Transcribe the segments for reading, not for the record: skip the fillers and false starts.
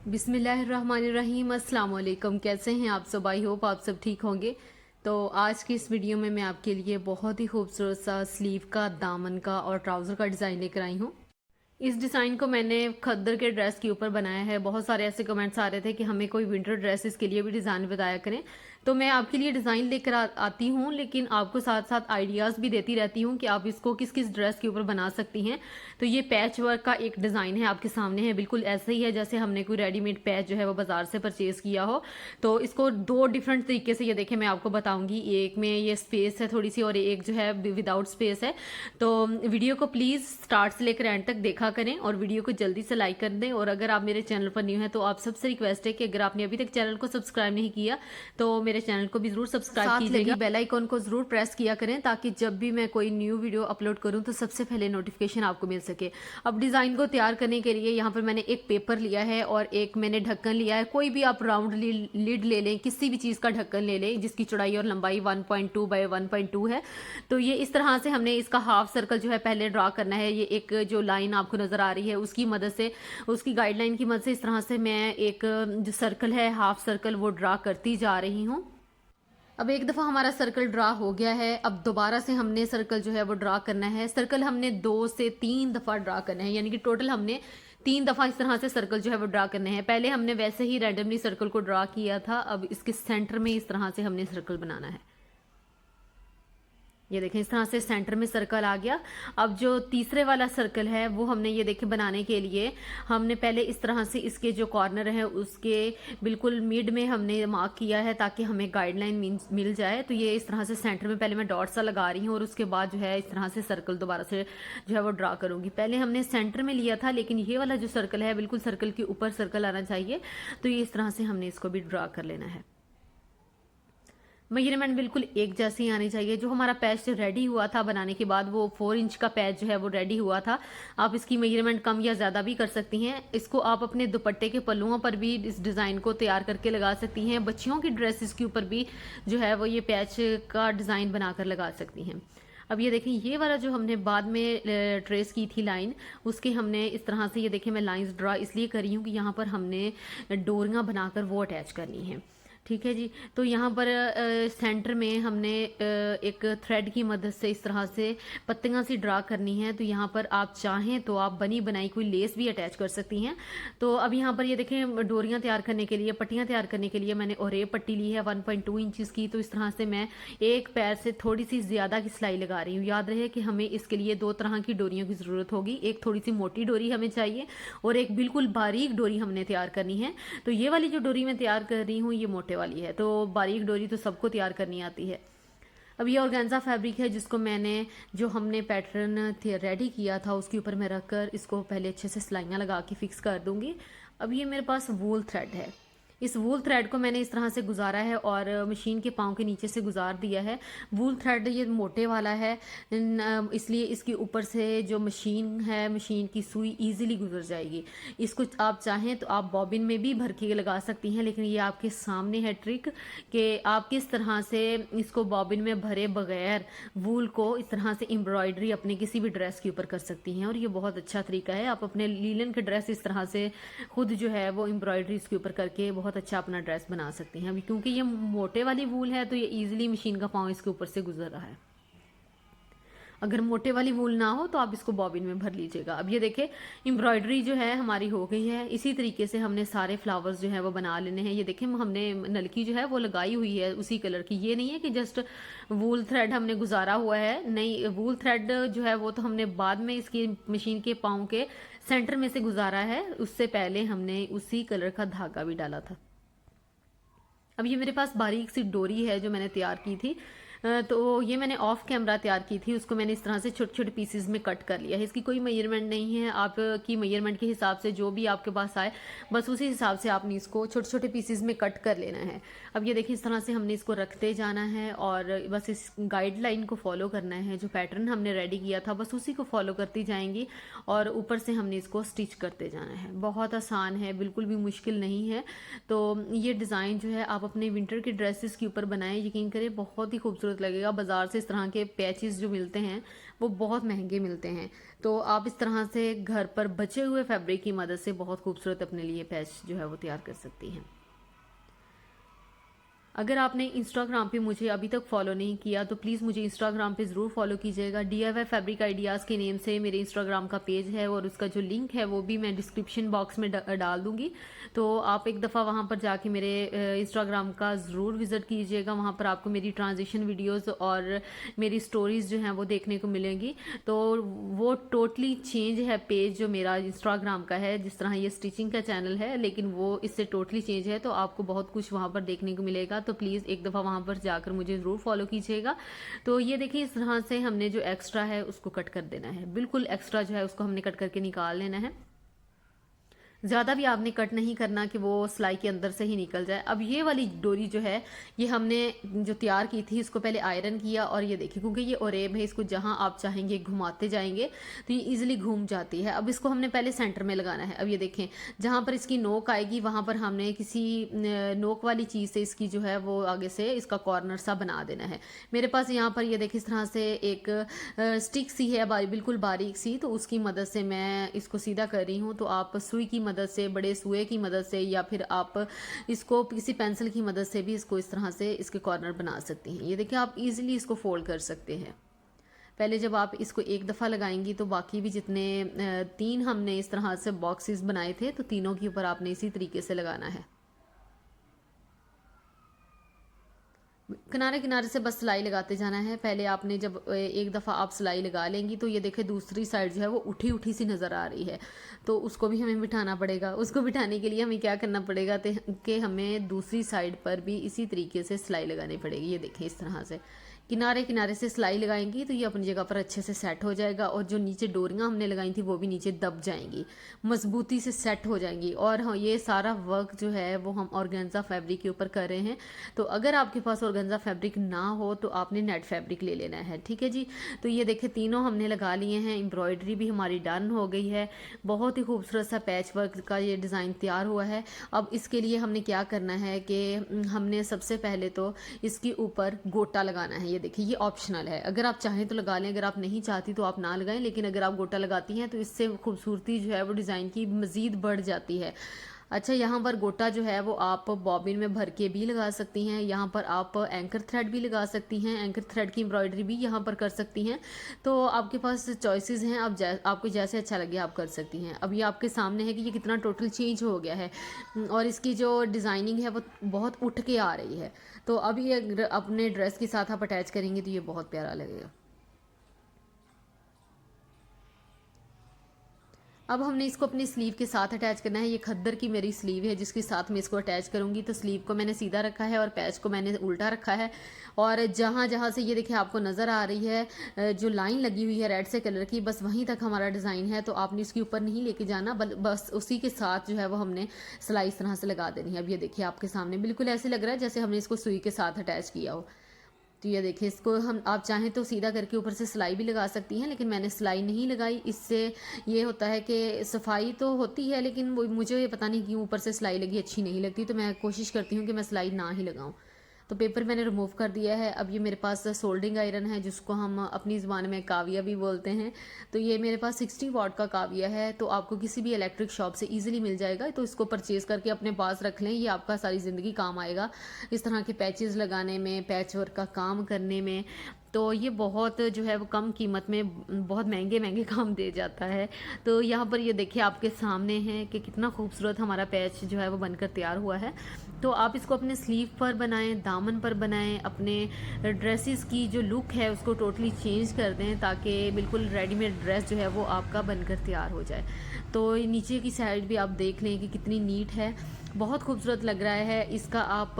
बिस्मिल्लाहिर्रहमानिर्रहीम। अस्सलाम वालेकुम। कैसे हैं आप सब? आई होप आप सब ठीक होंगे। तो आज की इस वीडियो में मैं आपके लिए बहुत ही खूबसूरत सा स्लीव का, दामन का और ट्राउज़र का डिज़ाइन लेकर आई हूँ। इस डिज़ाइन को मैंने खद्दर के ड्रेस के ऊपर बनाया है। बहुत सारे ऐसे कमेंट्स आ रहे थे कि हमें कोई विंटर ड्रेसेस के लिए भी डिज़ाइन बताया करें, तो मैं आपके लिए डिज़ाइन लेकर आती हूँ, लेकिन आपको साथ साथ आइडियाज़ भी देती रहती हूँ कि आप इसको किस किस ड्रेस के ऊपर बना सकती हैं। तो ये पैच वर्क का एक डिज़ाइन है, आपके सामने है, बिल्कुल ऐसे ही है जैसे हमने कोई रेडीमेड पैच जो है वो बाज़ार से परचेज़ किया हो। तो इसको दो डिफरेंट तरीके से ये देखें मैं आपको बताऊँगी। एक में ये स्पेस है थोड़ी सी और एक जो है विदाउट स्पेस है। तो वीडियो को प्लीज़ स्टार्ट से लेकर एंड तक देखा करें और वीडियो को जल्दी से लाइक कर दें। और अगर आप मेरे चैनल पर न्यू हैं तो आप सबसे रिक्वेस्ट है कि अगर आपने अभी तक चैनल को सब्सक्राइब नहीं किया तो मेरे चैनल को भी जरूर सब्सक्राइब कीजिएगा, बेल आइकन को जरूर प्रेस किया करें ताकि जब भी मैं कोई न्यू वीडियो अपलोड करूं तो सबसे पहले नोटिफिकेशन आपको मिल सके। अब डिज़ाइन को तैयार करने के लिए यहाँ पर मैंने एक पेपर लिया है और एक मैंने ढक्कन लिया है। कोई भी आप राउंड लिड ले लें, किसी भी चीज़ का ढक्कन ले लें जिसकी चौड़ाई और लंबाई 1.2 बाय 1.2 है। तो ये इस तरह से हमने इसका हाफ सर्कल जो है पहले ड्रा करना है। ये एक जो लाइन आपको नज़र आ रही है उसकी मदद से, उसकी गाइडलाइन की मदद से इस तरह से मैं एक जो सर्कल है हाफ सर्कल वो ड्रा करती जा रही हूँ। अब एक दफ़ा हमारा सर्कल ड्रा हो गया है, अब दोबारा से हमने सर्कल जो है वो ड्रा करना है। सर्कल हमने 2 से 3 दफ़ा ड्रा करना है, यानी कि टोटल हमने 3 दफ़ा इस तरह से सर्कल जो है वो ड्रा करने हैं। पहले हमने वैसे ही रैंडमली सर्कल को ड्रा किया था, अब इसके सेंटर में इस तरह से हमने सर्कल बनाना है। ये देखें इस तरह से सेंटर में सर्कल आ गया। अब जो तीसरे वाला सर्कल है वो हमने ये देखें बनाने के लिए हमने पहले इस तरह से इसके जो कॉर्नर है उसके बिल्कुल मिड में हमने मार्क किया है ताकि हमें गाइडलाइन मिल जाए। तो ये इस तरह से सेंटर में पहले मैं डॉट सा लगा रही हूँ और उसके बाद जो है इस तरह से सर्कल दोबारा से जो है वो ड्रा करूँगी। पहले हमने सेंटर में लिया था लेकिन ये वाला जो सर्कल है बिल्कुल सर्कल के ऊपर सर्कल आना चाहिए। तो ये इस तरह से हमने इसको भी ड्रा कर लेना है। मेजरमेंट बिल्कुल एक जैसी आनी चाहिए। जो हमारा पैच रेडी हुआ था बनाने के बाद, वो 4 इंच का पैच जो है वो रेडी हुआ था। आप इसकी मेजरमेंट कम या ज़्यादा भी कर सकती हैं। इसको आप अपने दुपट्टे के पल्लुओं पर भी इस डिज़ाइन को तैयार करके लगा सकती हैं। बच्चियों की ड्रेसेस के ऊपर भी जो है वो ये पैच का डिज़ाइन बनाकर लगा सकती हैं। अब ये देखें ये वाला जो हमने बाद में ट्रेस की थी लाइन, उसके हमने इस तरह से ये देखें मैं लाइंस ड्रा इसलिए कर रही हूँ कि यहाँ पर हमने डोरियाँ बनाकर वो अटैच करनी है। ठीक है जी। तो यहाँ पर सेंटर में हमने एक थ्रेड की मदद से इस तरह से पत्तियाँ सी ड्रा करनी है। तो यहाँ पर आप चाहें तो आप बनी बनाई कोई लेस भी अटैच कर सकती हैं। तो अब यहाँ पर ये देखें डोरियाँ तैयार करने के लिए, पट्टियाँ तैयार करने के लिए मैंने ओरेब पट्टी ली है 1.2 इंचज़ की। तो इस तरह से मैं एक पैर से थोड़ी सी ज़्यादा की सिलाई लगा रही हूँ। याद रहे कि हमें इसके लिए 2 तरह की डोरियों की ज़रूरत होगी। एक थोड़ी सी मोटी डोरी हमें चाहिए और एक बिल्कुल बारीक डोरी हमने तैयार करनी है। तो ये वाली जो डोरी मैं तैयार कर रही हूँ ये मोटे वाली है, तो बारीक डोरी तो सबको तैयार करनी आती है। अब ये ऑर्गेन्जा फैब्रिक है जिसको मैंने जो हमने पैटर्न रेडी किया था उसके ऊपर मैं रखकर इसको पहले अच्छे से सिलाइयाँ लगा के फिक्स कर दूंगी। अब ये मेरे पास वूल थ्रेड है। इस वूल थ्रेड को मैंने इस तरह से गुजारा है और मशीन के पाँव के नीचे से गुजार दिया है। वूल थ्रेड ये मोटे वाला है, इसलिए इसके ऊपर से जो मशीन है, मशीन की सुई इजीली गुजर जाएगी। इसको आप चाहें तो आप बॉबिन में भी भर के लगा सकती हैं, लेकिन ये आपके सामने है ट्रिक कि आप किस तरह से इसको बॉबिन में भरे बगैर वूल को इस तरह से एम्ब्रॉयडरी अपने किसी भी ड्रेस के ऊपर कर सकती हैं। और ये बहुत अच्छा तरीका है। आप अपने लीलन के ड्रेस इस तरह से खुद जो है वो एम्ब्रॉयडरी इसके ऊपर करके बहुत अच्छा अपना ड्रेस बना सकती हैं। अभी क्योंकि ये मोटे वाली वूल है तो ये इजीली मशीन का पाँव इसके ऊपर से गुजर रहा है। अगर मोटे वाली वूल ना हो तो आप इसको बॉबिन में भर लीजिएगा। अब ये देखें एम्ब्रॉयडरी जो है हमारी हो गई है। इसी तरीके से हमने सारे फ्लावर्स जो है वो बना लेने हैं। ये देखें हमने नलकी जो है वो लगाई हुई है उसी कलर की। ये नहीं है कि जस्ट वूल थ्रेड हमने गुजारा हुआ है, नहीं, वूल थ्रेड जो है वो तो हमने बाद में इसकी मशीन के पाँव के सेंटर में से गुजारा है। उससे पहले हमने उसी कलर का धागा भी डाला था। अब ये मेरे पास बारीक सी डोरी है जो मैंने तैयार की थी। तो ये मैंने ऑफ कैमरा तैयार की थी। उसको मैंने इस तरह से छोटे छोटे पीसेस में कट कर लिया है। इसकी कोई मेजरमेंट नहीं है, आपकी मेजरमेंट के हिसाब से जो भी आपके पास आए बस उसी हिसाब से आपने इसको छोटे छोटे पीसेस में कट कर लेना है। अब ये देखिए इस तरह से हमने इसको रखते जाना है और बस इस गाइडलाइन को फॉलो करना है। जो पैटर्न हमने रेडी किया था बस उसी को फॉलो करती जाएंगी और ऊपर से हमने इसको स्टिच करते जाना है। बहुत आसान है, बिल्कुल भी मुश्किल नहीं है। तो ये डिज़ाइन जो है आप अपने विंटर के ड्रेसेस के ऊपर बनाएं, यकीन करें बहुत ही खूबसूरत खूबसूरत लगेगा। बाज़ार से इस तरह के पैचेस जो मिलते हैं वो बहुत महंगे मिलते हैं, तो आप इस तरह से घर पर बचे हुए फैब्रिक की मदद से बहुत खूबसूरत अपने लिए पैच जो है वो तैयार कर सकती हैं। अगर आपने इंस्टाग्राम पे मुझे अभी तक फॉलो नहीं किया तो प्लीज़ मुझे इंस्टाग्राम पे ज़रूर फॉलो कीजिएगा। DIY फैब्रिक आइडियाज़ के नेम से मेरे इंस्टाग्राम का पेज है और उसका जो लिंक है वो भी मैं डिस्क्रिप्शन बॉक्स में डाल दूँगी, तो आप एक दफ़ा वहाँ पर जाके मेरे इंस्टाग्राम का ज़रूर विज़िट कीजिएगा। वहाँ पर आपको मेरी ट्रांजिशन वीडियोज़ और मेरी स्टोरीज़ जो हैं वो देखने को मिलेंगी। तो वो टोटली चेंज है पेज जो मेरा इंस्टाग्राम का है। जिस तरह ये स्टिचिंग का चैनल है लेकिन वो इससे टोटली चेंज है, तो आपको बहुत कुछ वहाँ पर देखने को मिलेगा। तो प्लीज़ एक दफ़ा वहाँ पर जाकर मुझे ज़रूर फॉलो कीजिएगा। तो ये देखिए इस तरह से हमने जो एक्स्ट्रा है उसको कट कर देना है, बिल्कुल एक्स्ट्रा जो है उसको हमने कट करके निकाल लेना है। ज़्यादा भी आपने कट नहीं करना कि वो सिलाई के अंदर से ही निकल जाए। अब ये वाली डोरी जो है ये हमने जो तैयार की थी इसको पहले आयरन किया, और ये देखिए क्योंकि ये ओरेब है इसको जहाँ आप चाहेंगे घुमाते जाएंगे तो ये इजीली घूम जाती है। अब इसको हमने पहले सेंटर में लगाना है। अब ये देखें जहाँ पर इसकी नोक आएगी वहाँ पर हमने किसी नोक वाली चीज़ से इसकी जो है वो आगे से इसका कॉर्नर सा बना देना है। मेरे पास यहाँ पर ये देखिए इस तरह से एक स्टिक सी है बिल्कुल बारीक सी, तो उसकी मदद से मैं इसको सीधा कर रही हूँ। तो आप सुई की मदद से, बड़े सुए की मदद से, या फिर आप इसको किसी पेंसिल की मदद से भी इसको इस तरह से इसके कॉर्नर बना सकती हैं। ये देखिए आप इजीली इसको फोल्ड कर सकते हैं। पहले जब आप इसको एक दफ़ा लगाएंगी तो बाकी भी जितने 3 हमने इस तरह से बॉक्सेस बनाए थे तो तीनों के ऊपर आपने इसी तरीके से लगाना है। किनारे किनारे से बस सिलाई लगाते जाना है। पहले आपने जब एक दफ़ा आप सिलाई लगा लेंगी तो ये देखें दूसरी साइड जो है वो उठी उठी सी नज़र आ रही है, तो उसको भी हमें बिठाना पड़ेगा। उसको बिठाने के लिए हमें क्या करना पड़ेगा कि हमें दूसरी साइड पर भी इसी तरीके से सिलाई लगानी पड़ेगी। ये देखें इस तरह से किनारे किनारे से सिलाई लगाएंगी तो ये अपनी जगह पर अच्छे से सेट हो जाएगा, और जो नीचे डोरियां हमने लगाई थी वो भी नीचे दब जाएंगी, मजबूती से सेट हो जाएंगी। और हाँ, ये सारा वर्क जो है वो हम ऑर्गेन्जा फैब्रिक के ऊपर कर रहे हैं। तो अगर आपके पास ऑर्गेन्जा फैब्रिक ना हो तो आपने नेट फैब्रिक ले लेना है, ठीक है जी। तो ये देखें तीनों हमने लगा लिए हैं, एम्ब्रॉयडरी भी हमारी डन हो गई है। बहुत ही खूबसूरत सा पैच वर्क का ये डिज़ाइन तैयार हुआ है। अब इसके लिए हमने क्या करना है कि हमने सबसे पहले तो इसके ऊपर गोटा लगाना है। ये देखिए ये ऑप्शनल है, अगर आप चाहें तो लगा लें, अगर आप नहीं चाहती तो आप ना लगाएं, लेकिन अगर आप गोटा लगाती हैं तो इससे खूबसूरती जो है वो डिज़ाइन की मज़ीद बढ़ जाती है। अच्छा, यहाँ पर गोटा जो है वो आप बॉबिन में भर के भी लगा सकती हैं। यहाँ पर आप एंकर थ्रेड भी लगा सकती हैं, एंकर थ्रेड की एम्ब्रॉयडरी भी यहाँ पर कर सकती हैं। तो आपके पास चॉइसेस हैं, आपको जैसे अच्छा लगे आप कर सकती हैं। अब ये आपके सामने है कि ये कितना टोटल चेंज हो गया है, और इसकी जो डिज़ाइनिंग है वो बहुत उठ के आ रही है। तो अब ये अपने ड्रेस के साथ आप अटैच करेंगे तो ये बहुत प्यारा लगेगा। अब हमने इसको अपनी स्लीव के साथ अटैच करना है। ये खद्दर की मेरी स्लीव है जिसके साथ मैं इसको अटैच करूंगी। तो स्लीव को मैंने सीधा रखा है और पैच को मैंने उल्टा रखा है, और जहाँ जहाँ से ये देखिए आपको नज़र आ रही है जो लाइन लगी हुई है रेड से कलर की, बस वहीं तक हमारा डिज़ाइन है। तो आपने इसके ऊपर नहीं लेके जाना, बस उसी के साथ जो है वो हमने सिलाई इस तरह से लगा देनी है। अब ये देखिए आपके सामने बिल्कुल ऐसे लग रहा है जैसे हमने इसको सुई के साथ अटैच किया हो। तो ये देखिए इसको हम आप चाहें तो सीधा करके ऊपर से सिलाई भी लगा सकती हैं, लेकिन मैंने सिलाई नहीं लगाई। इससे ये होता है कि सफाई तो होती है लेकिन मुझे पता नहीं क्यों ऊपर से सिलाई लगी अच्छी नहीं लगती, तो मैं कोशिश करती हूँ कि मैं सिलाई ना ही लगाऊँ। तो पेपर मैंने रिमूव कर दिया है। अब ये मेरे पास सोल्डिंग आयरन है जिसको हम अपनी ज़ुबान में काविया भी बोलते हैं। तो ये मेरे पास 60 वाट का काविया है, तो आपको किसी भी इलेक्ट्रिक शॉप से इजीली मिल जाएगा। तो इसको परचेज़ करके अपने पास रख लें, ये आपका सारी ज़िंदगी काम आएगा इस तरह के पैचेस लगाने में, पैच वर्क का काम करने में। तो ये बहुत जो है वो कम कीमत में बहुत महंगे महंगे काम दे जाता है। तो यहाँ पर ये देखिए आपके सामने है कि कितना खूबसूरत हमारा पैच जो है वो बनकर तैयार हुआ है। तो आप इसको अपने स्लीव पर बनाएं, दामन पर बनाएं, अपने ड्रेसेस की जो लुक है उसको टोटली चेंज कर दें ताकि बिल्कुल रेडीमेड ड्रेस जो है वो आपका बनकर तैयार हो जाए। तो नीचे की साइड भी आप देख लें कि कितनी नीट है, बहुत खूबसूरत लग रहा है। इसका आप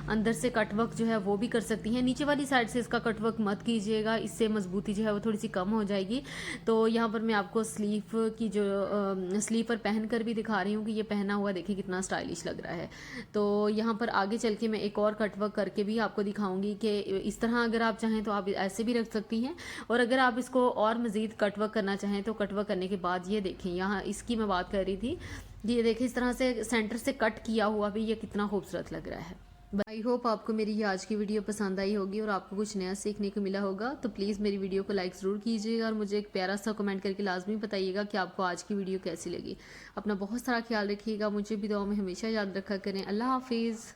अंदर से कटवर्क जो है वो भी कर सकती हैं। नीचे वाली साइड से इसका कटवर्क मत कीजिएगा, इससे मजबूती जो है वो थोड़ी सी कम हो जाएगी। तो यहाँ पर मैं आपको स्लीव की जो स्लीव पर पहन कर भी दिखा रही हूँ कि ये पहना हुआ देखिए कितना स्टाइलिश लग रहा है। तो यहाँ पर आगे चल के मैं एक और कटवर्क करके भी आपको दिखाऊंगी कि इस तरह अगर आप चाहें तो आप ऐसे भी रख सकती हैं, और अगर आप इसको और मज़ीद कटवर्क करना चाहें तो कटवर्क करने के बाद ये देखें यहाँ इसकी मैं बात कर रही थी, ये देखिए इस तरह से सेंटर से कट किया हुआ भी ये कितना खूबसूरत लग रहा है। आई होप आपको मेरी ये आज की वीडियो पसंद आई होगी और आपको कुछ नया सीखने को मिला होगा। तो प्लीज़ मेरी वीडियो को लाइक ज़रूर कीजिएगा और मुझे एक प्यारा सा कमेंट करके लाजमी बताइएगा कि आपको आज की वीडियो कैसी लगी। अपना बहुत सारा ख्याल रखिएगा, मुझे भी दुआ में हमेशा याद रखा करें। अल्लाह हाफिज़।